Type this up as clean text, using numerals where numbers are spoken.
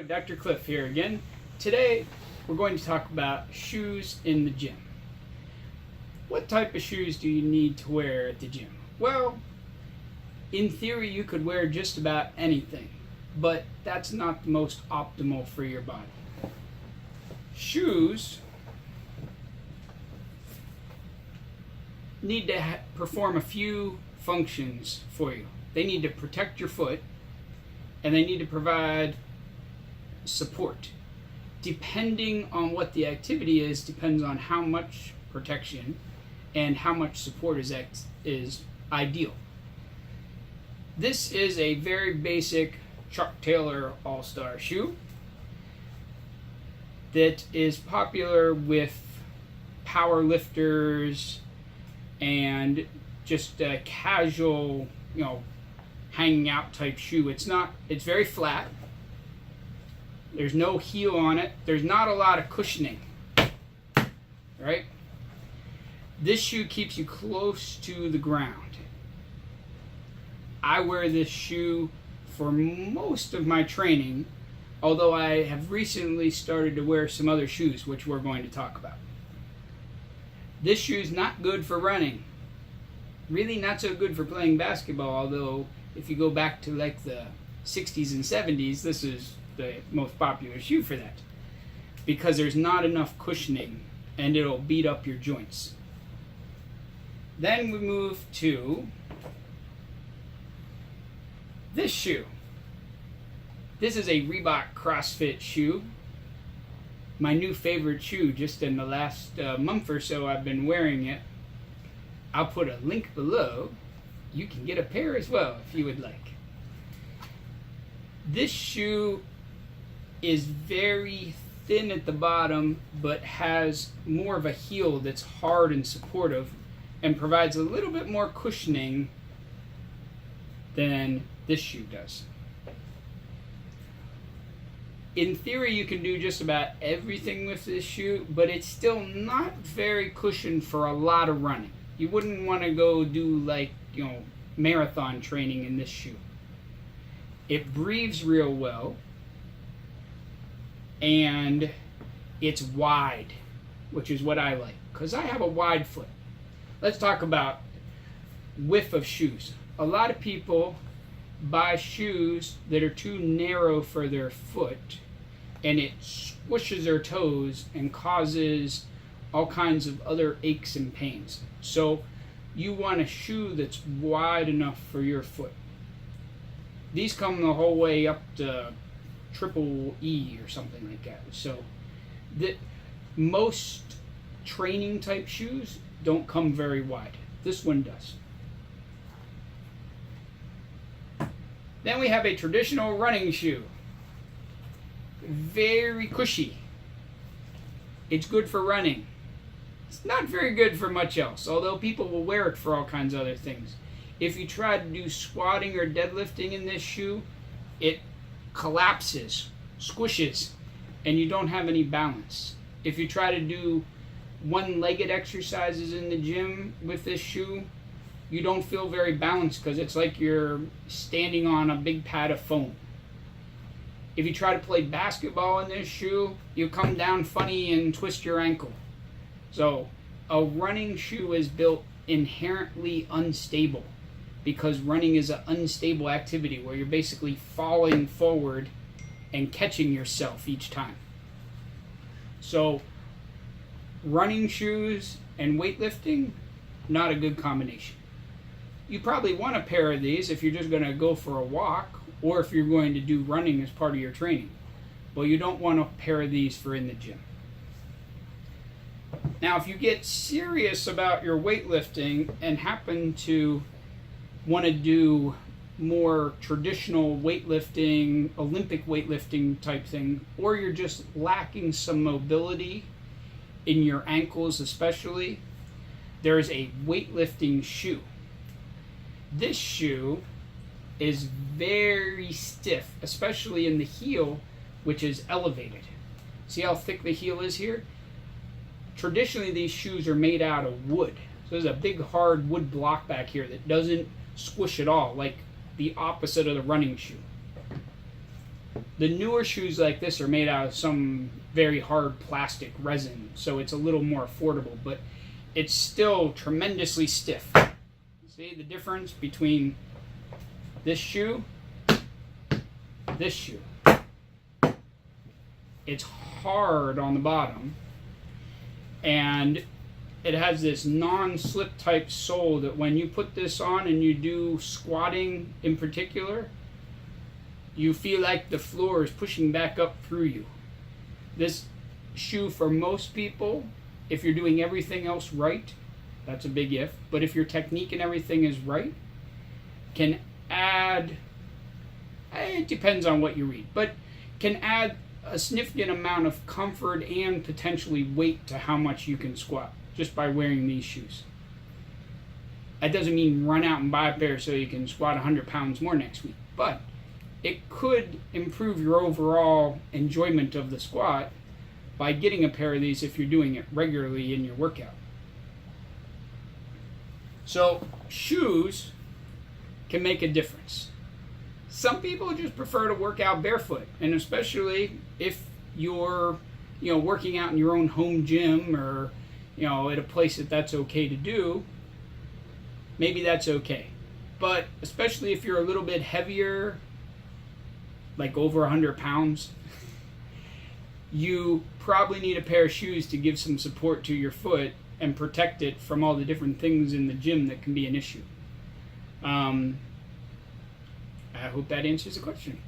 Dr. Clif here again. Today we're going to talk about shoes in the gym. What type of shoes do you need to wear at the gym? Well, in theory you could wear just about anything, but that's not the most optimal for your body. Shoes need to perform a few functions for you. They need to protect your foot, and they need to provide support. Depending on what the activity is, depends on how much protection and how much support is ideal. This is a very basic Chuck Taylor All-Star shoe that is popular with power lifters and just a casual, hanging out type shoe. It's very flat. There's no heel on it. There's not a lot of cushioning, right? This shoe keeps you close to the ground. I wear this shoe for most of my training, although I have recently started to wear some other shoes, which we're going to talk about. This shoe's not good for running. Really not so good for playing basketball, although if you go back to like the 60s and 70s, this is the most popular shoe for that, because there's not enough cushioning and it'll beat up your joints. Then we move to this shoe. This is a Reebok CrossFit shoe. My new favorite shoe. Just in the last month or so I've been wearing it. I'll put a link below. You can get a pair as well if you would like. This shoe is very thin at the bottom, but has more of a heel that's hard and supportive and provides a little bit more cushioning than this shoe does. In theory, you can do just about everything with this shoe, but it's still not very cushioned for a lot of running. You wouldn't want to go do marathon training in this shoe. It breathes real well, and it's wide, which is what I like, because I have a wide foot. Let's talk about width of shoes. A lot of people buy shoes that are too narrow for their foot, and it squishes their toes and causes all kinds of other aches and pains. So you want a shoe that's wide enough for your foot. These come the whole way up to triple E or something like that. So most training type shoes don't come very wide. This one does. Then we have a traditional running shoe. Very cushy. It's good for running. It's not very good for much else, although people will wear it for all kinds of other things. If you try to do squatting or deadlifting in this shoe, it collapses, squishes, and you don't have any balance. If you try to do one-legged exercises in the gym with this shoe, you don't feel very balanced because it's like you're standing on a big pad of foam. If you try to play basketball in this shoe, you come down funny and twist your ankle. So a running shoe is built inherently unstable, because running is an unstable activity where you're basically falling forward and catching yourself each time. So running shoes and weightlifting, not a good combination. You probably want a pair of these if you're just going to go for a walk, or if you're going to do running as part of your training. But you don't want a pair of these for in the gym. Now, if you get serious about your weightlifting and happen to want to do more traditional weightlifting, Olympic weightlifting type thing, or you're just lacking some mobility in your ankles especially, there's a weightlifting shoe. This shoe is very stiff, especially in the heel, which is elevated. See how thick the heel is here? Traditionally, these shoes are made out of wood. So there's a big hard wood block back here that doesn't squish at all, like the opposite of the running shoe. The newer shoes like this are made out of some very hard plastic resin, so it's a little more affordable, but it's still tremendously stiff. See the difference between this shoe, this shoe. It's hard on the bottom, and it has this non-slip type sole that when you put this on and you do squatting in particular, you feel like the floor is pushing back up through you. This shoe, for most people, if you're doing everything else right, that's a big if, but if your technique and everything is right, can add, it depends on what you read, but can add a significant amount of comfort and potentially weight to how much you can squat just by wearing these shoes. That doesn't mean run out and buy a pair so you can squat 100 pounds more next week, but it could improve your overall enjoyment of the squat by getting a pair of these if you're doing it regularly in your workout. So shoes can make a difference. Some people just prefer to work out barefoot, and especially if you're, working out in your own home gym or, at a place that's okay to do, maybe that's okay. But especially if you're a little bit heavier, like over 100 pounds, you probably need a pair of shoes to give some support to your foot and protect it from all the different things in the gym that can be an issue. I hope that answers the question.